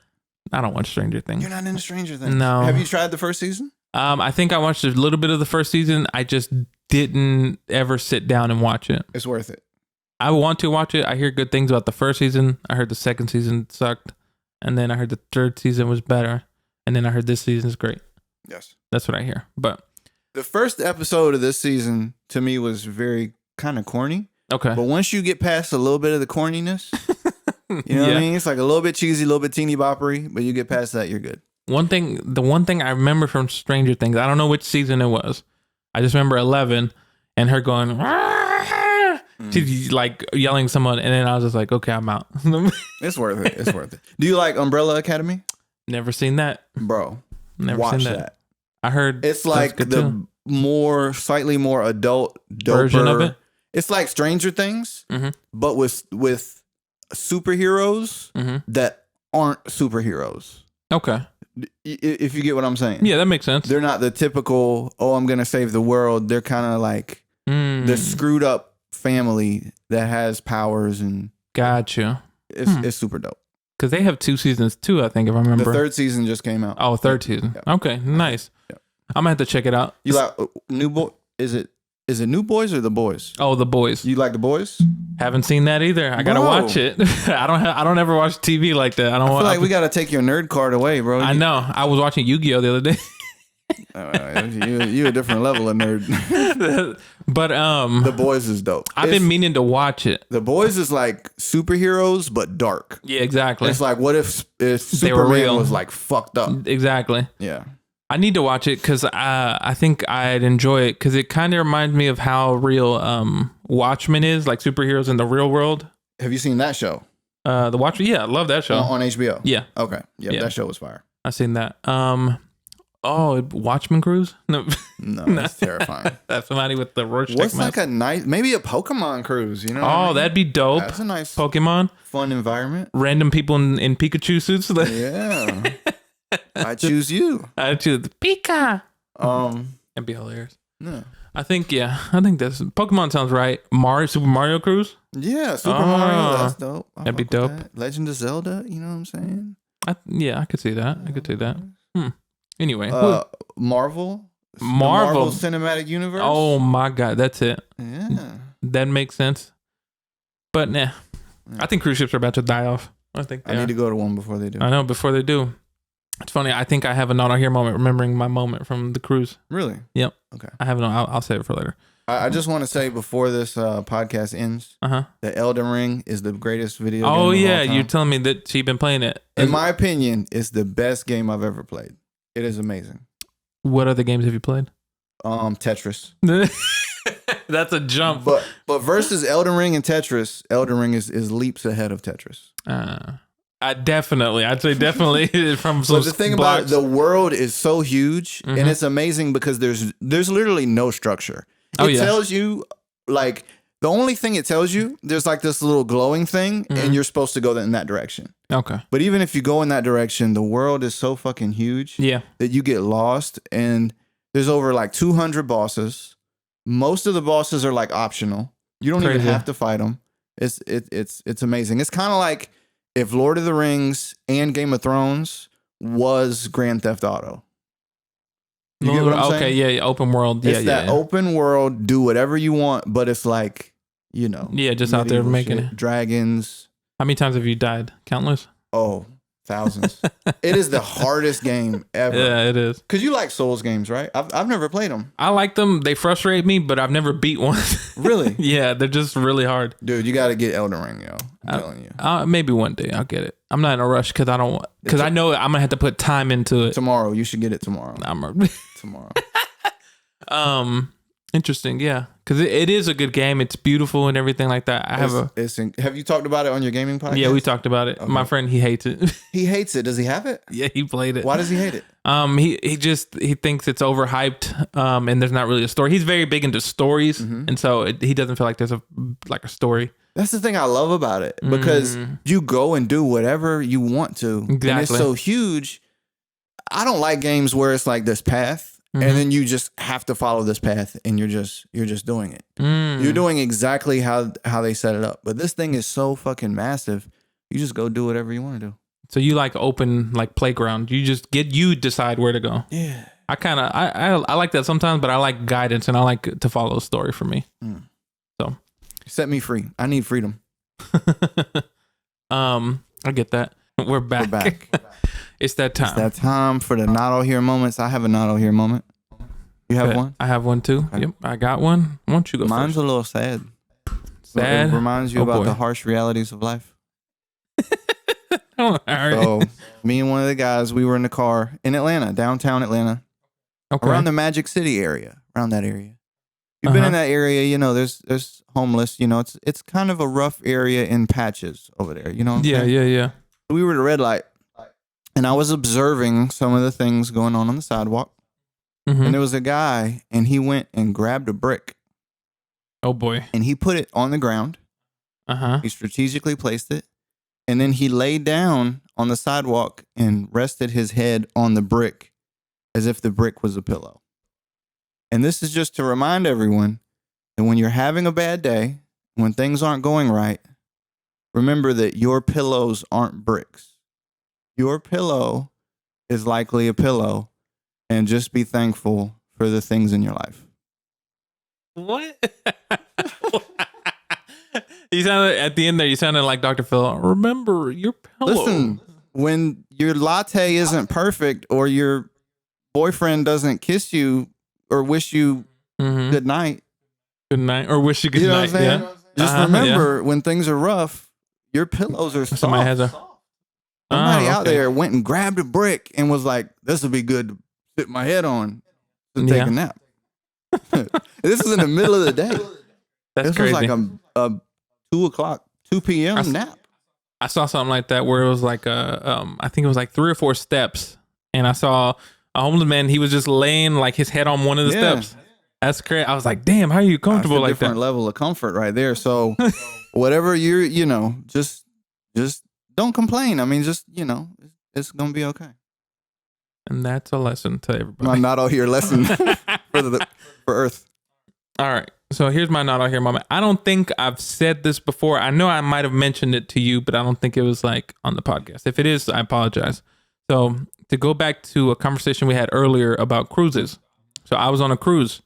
I don't watch Stranger Things. You're not into Stranger Things? No. Have you tried the first season? I think I watched a little bit of the first season. I just didn't ever sit down and watch it. It's worth it. I want to watch it. I hear good things about the first season. I heard the second season sucked. And then I heard the third season was better. And then I heard this season is great. Yes. That's what I hear. But the first episode of this season to me was very kind of corny. Okay. But once you get past a little bit of the corniness, you know what I mean? It's like a little bit cheesy, a little bit teeny boppery, but you get past that, you're good. The one thing I remember from Stranger Things, I don't know which season it was. I just remember 11 and her going, she's like yelling at someone. And then I was just like, okay, I'm out. It's worth it. It's worth it. Do you like Umbrella Academy? Never seen that. Bro, never watch seen that. I heard it's like the slightly more adult version of it. It's like Stranger Things, but with superheroes that aren't superheroes. Okay. If you get what I'm saying. Yeah, that makes sense. They're not the typical, I'm going to save the world. They're kind of like the screwed up family that has powers and. Gotcha. It's super dope. Because they have 2 seasons too, I think, if I remember. The third season just came out. Oh, third season. Yeah. Okay, nice. Yeah. I'm going to have to check it out. You like New Boy? Is it New Boys or The Boys? Oh, The Boys. You like The Boys? Haven't seen that either. I got to watch it. I don't ever watch TV like that. I feel like we got to take your nerd card away, bro. I know. I was watching Yu-Gi-Oh! The other day. You a different level of nerd. But The Boys is dope. I've been meaning to watch it. The Boys is like superheroes but dark. Yeah, exactly. It's like what if Superman was like fucked up? Exactly. Yeah. I need to watch it because I think I'd enjoy it because it kind of reminds me of how real Watchmen is, like superheroes in the real world. Have you seen that show? The Watchmen? Yeah, I love that show. On HBO? Yeah. Okay. Yeah, that show was fire. I've seen that. Watchmen cruise? No, that's terrifying. That's somebody with the Rorschach What's mask. like maybe a Pokemon cruise, you know? Oh, that'd be dope. That's a nice Pokemon. Fun environment. Random people in Pikachu suits. Yeah. I choose you. I choose Pika. That'd be hilarious. No. I think this Pokemon sounds right. Super Mario Cruise? Yeah, Super Mario. That's dope. That'd be dope. Legend of Zelda, you know what I'm saying? I could see that. I could see that. Anyway. Marvel Cinematic Universe. Oh my God, that's it. Yeah. That makes sense. But nah. I think cruise ships are about to die off. I need to go to one before they do. I know, before they do. It's funny. I think I have a not on here moment, remembering my moment from the cruise. Really? Yep. Okay. I have it on. I'll save it for later. I just want to say before this podcast ends, that Elden Ring is the greatest video game. Oh yeah, you're telling me that you've been playing it. In my opinion, it's the best game I've ever played. It is amazing. What other games have you played? Tetris. That's a jump. But versus Elden Ring and Tetris, Elden Ring is leaps ahead of Tetris. I'd say definitely from some. But the thing about it, the world is so huge, and it's amazing because there's literally no structure. It tells you, like, the only thing it tells you, there's like this little glowing thing, and you're supposed to go in that direction. Okay. But even if you go in that direction, the world is so fucking huge that you get lost, and there's over like 200 bosses. Most of the bosses are like optional. You don't even have to fight them. It's amazing. It's kind of like if Lord of the Rings and Game of Thrones was Grand Theft Auto. You get what I'm saying? Yeah, open world. It's that open world, do whatever you want, but it's like, you know. Yeah, just out there making it. Dragons. How many times have you died? Countless? Oh, thousands. It is the hardest game ever. Yeah, it is. Because you like Souls games, right? I've never played them. I like them. They frustrate me, but I've never beat one. Really? Yeah, they're just really hard. Dude, you got to get Elden Ring, yo. I'm telling you. Maybe one day I'll get it. I'm not in a rush because I know I'm going to have to put time into it. Tomorrow. You should get it tomorrow. Tomorrow. Interesting, yeah, because it is a good game. It's beautiful and everything like that. Have you talked about it on your gaming podcast? Yeah, we talked about it. Okay. My friend, he hates it. He hates it. Does he have it? Yeah, he played it. Why does he hate it? He thinks it's overhyped. And there's not really a story. He's very big into stories, and so he doesn't feel like there's a story. That's the thing I love about it, because you go and do whatever you want to, and it's so huge. I don't like games where it's like this path. and then you just have to follow this path, and you're just doing it. You're doing exactly how they set it up. But this thing is so fucking massive. You just go do whatever you want to do. So you like open like playground. You just you decide where to go. Yeah. I like that sometimes, but I like guidance and I like to follow a story for me. So set me free. I need freedom. I get that. We're back. It's that time. It's that time for the not all here moments. I have a not all here moment. You have one? I have one too. Okay. Yep, I got one. Why don't you go Mine's first? a little sad. Sad? It reminds you about the harsh realities of life. So me and one of the guys, we were in the car in Atlanta, downtown Atlanta, around the Magic City area, around that area. You've been in that area, you know, there's homeless, you know, it's kind of a rough area in patches over there, you know what I'm saying? Yeah. We were at a red light, and I was observing some of the things going on the sidewalk, and there was a guy, and he went and grabbed a brick. Oh, boy. And he put it on the ground. He strategically placed it, and then he laid down on the sidewalk and rested his head on the brick as if the brick was a pillow. And this is just to remind everyone that when you're having a bad day, when things aren't going right, remember that your pillows aren't bricks. Your pillow is likely a pillow, and just be thankful for the things in your life. What? You sounded at the end there. You sounded like Dr. Phil. Remember your pillow. Listen, when your latte isn't perfect, or your boyfriend doesn't kiss you or wish you good night, or wish you good night. Yeah. Just remember when things are rough, your pillows are soft. Somebody has Somebody out there went and grabbed a brick and was like, "This would be good to sit my head on to take a nap." This is in the middle of the day. This crazy. Was like a 2 p.m. nap. I saw something like that where it was like I think it was like 3 or 4 steps, and I saw a homeless man. He was just laying like his head on one of the steps. That's crazy. I was like, damn, how are you comfortable like that? Different level of comfort right there. So whatever you know, just don't complain. I mean, just, you know, it's going to be okay. And that's a lesson to everybody. My not all here lesson for Earth. All right. So here's my not all here moment. I don't think I've said this before. I know I might have mentioned it to you, but I don't think it was like on the podcast. If it is, I apologize. So to go back to a conversation we had earlier about cruises. So I was on a cruise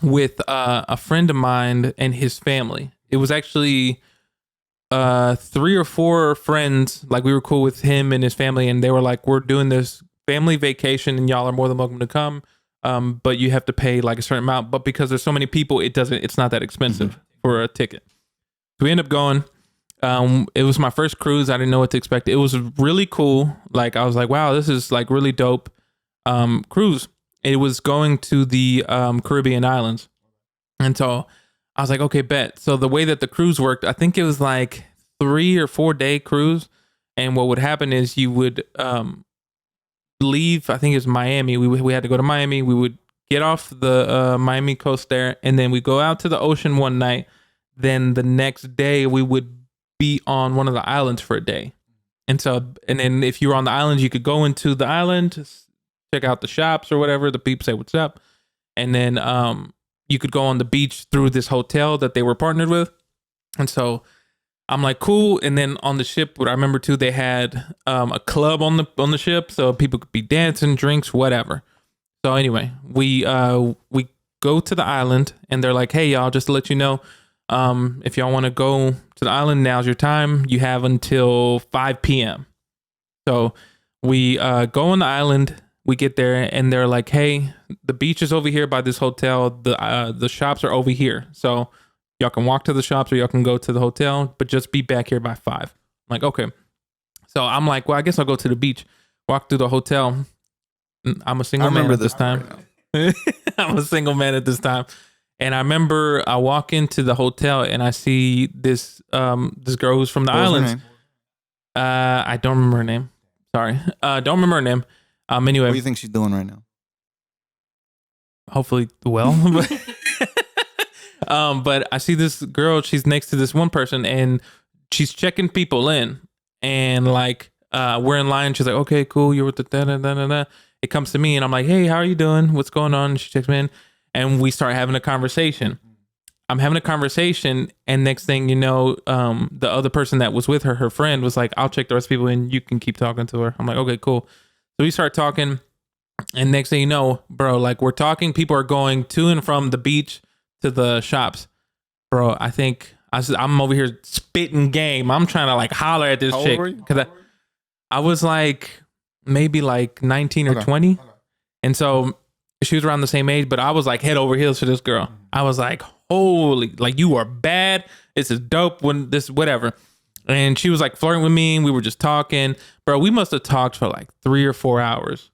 with a friend of mine and his family. It was actually 3 or 4 friends. Like, we were cool with him and his family, and they were like, we're doing this family vacation and y'all are more than welcome to come. But you have to pay like a certain amount. But because there's so many people, it's not that expensive for a ticket. So we end up going. It was my first cruise. I didn't know what to expect. It was really cool. Like, I was like, wow, this is like really dope cruise. It was going to the Caribbean islands. And so I was like, okay, bet. So the way that the cruise worked, I think it was like 3 or 4 day cruise. And what would happen is you would leave, I think it was Miami. We had to go to Miami. We would get off the Miami coast there, and then we go out to the ocean one night. Then the next day we would be on one of the islands for a day. And then if you were on the island, you could go into the island, check out the shops or whatever. The people say what's up. And then you could go on the beach through this hotel that they were partnered with. And so I'm like, cool. And then on the ship, what I remember too, they had a club on the ship, so people could be dancing, drinks, whatever. So anyway, we go to the island, and they're like, hey, y'all, just to let you know, if y'all want to go to the island, now's your time. You have until 5 p.m. So we go on the island. We get there, and they're like, hey, the beach is over here by this hotel. The shops are over here. So y'all can walk to the shops or y'all can go to the hotel, but just be back here by 5. I'm like, okay. So I'm like, well, I guess I'll go to the beach, walk through the hotel. I'm a single man at this time. I'm a single man at this time. And I remember I walk into the hotel and I see this girl who's from the islands. I don't remember her name. Sorry. Don't remember her name. Anyway. What do you think she's doing right now? Hopefully well. But I see this girl, she's next to this one person, and she's checking people in, and like we're in line. She's like, okay, cool, you're with the da-da-da-da-da. it comes to me and I'm like, hey, how are you doing? What's going on? And she checks me in and we start having a conversation. I'm having a conversation, and next thing you know, the other person that was with her, her friend, was like, I'll check the rest of people and you can keep talking to her. I'm like, okay, cool. So we start talking, and next thing you know, bro, like we're talking, people are going to and from the beach to the shops. Bro, I think I'm over here spitting game. I'm trying to like holler at this How chick. old were you? Cause I was like maybe like 19 or 20. Okay. And so she was around the same age, but I was like head over heels for this girl. I was like, holy, like you are bad. This is dope when this, whatever. And she was like flirting with me and we were just talking. Bro, we must have talked for like 3 or 4 hours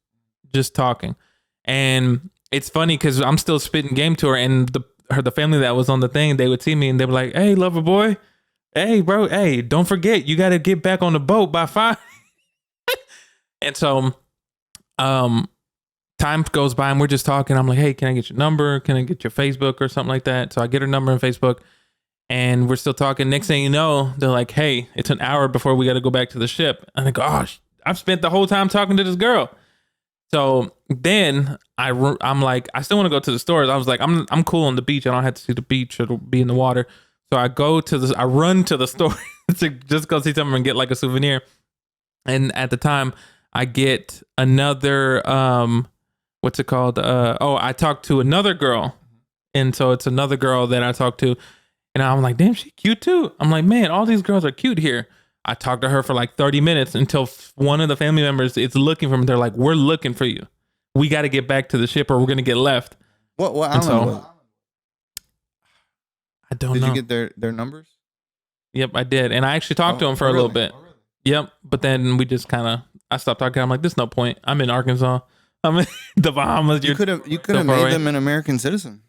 just talking. And it's funny because I'm still spitting game to her, and the family that was on the thing, they would see me and they were like, hey, lover boy. Hey, bro. Hey, don't forget, you got to get back on the boat by 5. And so, time goes by and we're just talking. I'm like, hey, can I get your number? Can I get your Facebook or something like that? So I get her number on Facebook and we're still talking. Next thing you know, they're like, hey, it's an hour before we got to go back to the ship. And I go, gosh, I've spent the whole time talking to this girl. So then I'm like, I still want to go to the stores. I was like, I'm cool on the beach. I don't have to see the beach or be in the water. So I run to the store to just go see something and get like a souvenir. And at the time I get another, what's it called? I talked to another girl. And so it's another girl that I talked to. And I'm like, damn, she cute too. I'm like, man, all these girls are cute here. I talked to her for like 30 minutes until one of the family members is looking for me. They're like, we're looking for you. We got to get back to the ship or we're going to get left. What island was it? I don't know. Did you get their numbers? Yep, I did. And I actually talked to them for a little bit. Really? Yep. But then we just I stopped talking. I'm like, there's no point. I'm in Arkansas. I'm in the Bahamas. You could have made them an American citizen.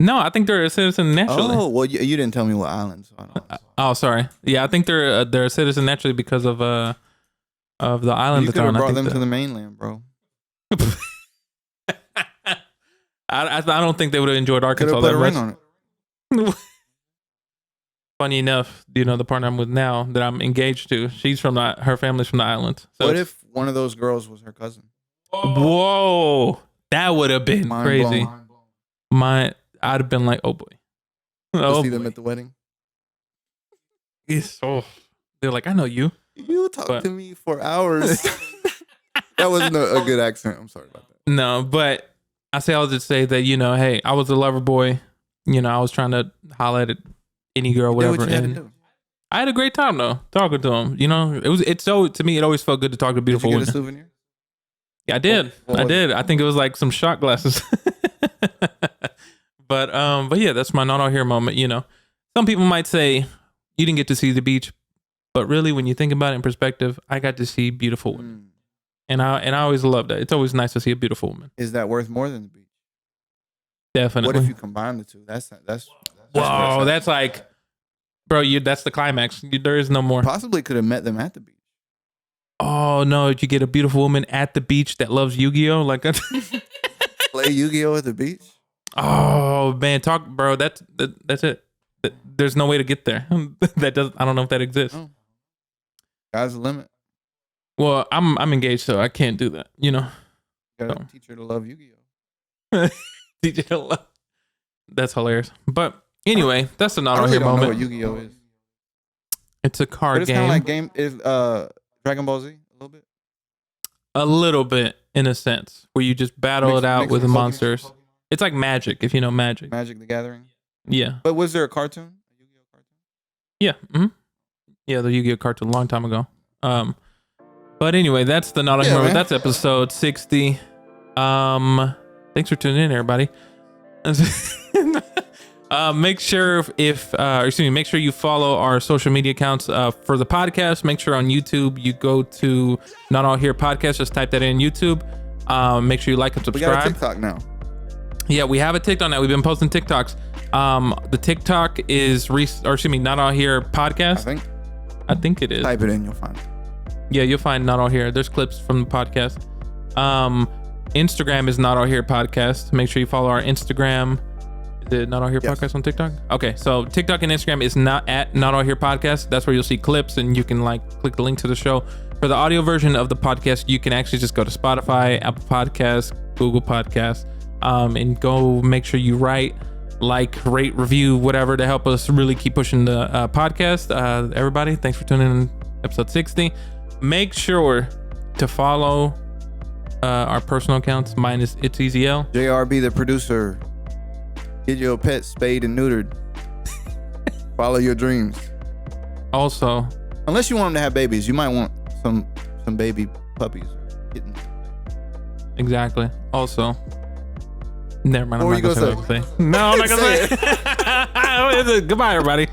No, I think they're a citizen naturally. Oh, well, you didn't tell me what island. So I don't know. Oh, sorry. Yeah, I think they're a citizen naturally because of the island. You could have brought them to the mainland, bro. I don't think they would have enjoyed Arkansas that much. Ring on it. Funny enough, the partner I'm with now that I'm engaged to, she's from her family's from the island. So what if one of those girls was her cousin? Whoa, that would have been crazy. I'd have been like, oh boy. See them at the wedding. They're like, I know you. You talked to me for hours. That wasn't a good accent. I'm sorry about that. No, but I'll just say that, hey, I was a lover boy. I was trying to holler at any girl, whatever. And I had a great time though, talking to him. To me, it always felt good to talk to beautiful women. Did you get a souvenir? Yeah, I did. I did. I think it was like some shot glasses. But yeah, that's my not all here moment. Some people might say you didn't get to see the beach, but really, when you think about it in perspective, I got to see beautiful women, and I always love that. It's always nice to see a beautiful woman. Is that worth more than the beach? Definitely. What if you combine the two? That's whoa. That's like, bro, that's the climax. There is no more. Possibly could have met them at the beach. Oh no! You get a beautiful woman at the beach that loves Yu-Gi-Oh. Like play Yu-Gi-Oh at the beach. Oh man, bro. That's it. There's no way to get there. I don't know if that exists. Oh. Sky's the limit. Well, I'm engaged, so I can't do that. You gotta teach her to love Yu-Gi-Oh. Teach her to love. That's hilarious. But anyway, that's the not on here moment. I don't know what Yu-Gi-Oh is. It's a card game. It's kind of like Dragon Ball Z a little bit. A little bit, in a sense, where you just battle it out with the monsters. It's like Magic, if you know Magic. Magic the Gathering? Yeah. But was there a cartoon? A Yu-Gi-Oh cartoon? Yeah. Mm-hmm. Yeah, the Yu-Gi-Oh cartoon a long time ago. But anyway, that's the Not On Here. That's episode 60. Thanks for tuning in, everybody. Make sure make sure you follow our social media accounts for the podcast. Make sure on YouTube you go to Not All Here Podcast. Just type that in YouTube. Make sure you like and subscribe. We got a TikTok now. Yeah, we have a TikTok now. We've been posting TikToks. The TikTok is Not All Here Podcast. I think it is. Type it in, you'll find it. Yeah, you'll find Not All Here. There's clips from the podcast. Instagram is Not All Here Podcast. Make sure you follow our Instagram. Is it Not All Here Podcast on TikTok? Okay, so TikTok and Instagram is not at Not All Here Podcast. That's where you'll see clips and you can like click the link to the show. For the audio version of the podcast, you can actually just go to Spotify, Apple Podcasts, Google Podcasts, and go make sure you write, like, rate, review, whatever to help us really keep pushing the podcast. Everybody, thanks for tuning in episode 60. Make sure to follow our personal accounts. Mine is It's Easy L. JRB, the producer. Get your pet spayed and neutered. Follow your dreams. Also, unless you want them to have babies, you might want some baby puppies. Exactly. Also, never mind. I'm not gonna say what I was gonna say. No, I'm not gonna say it. Goodbye, everybody.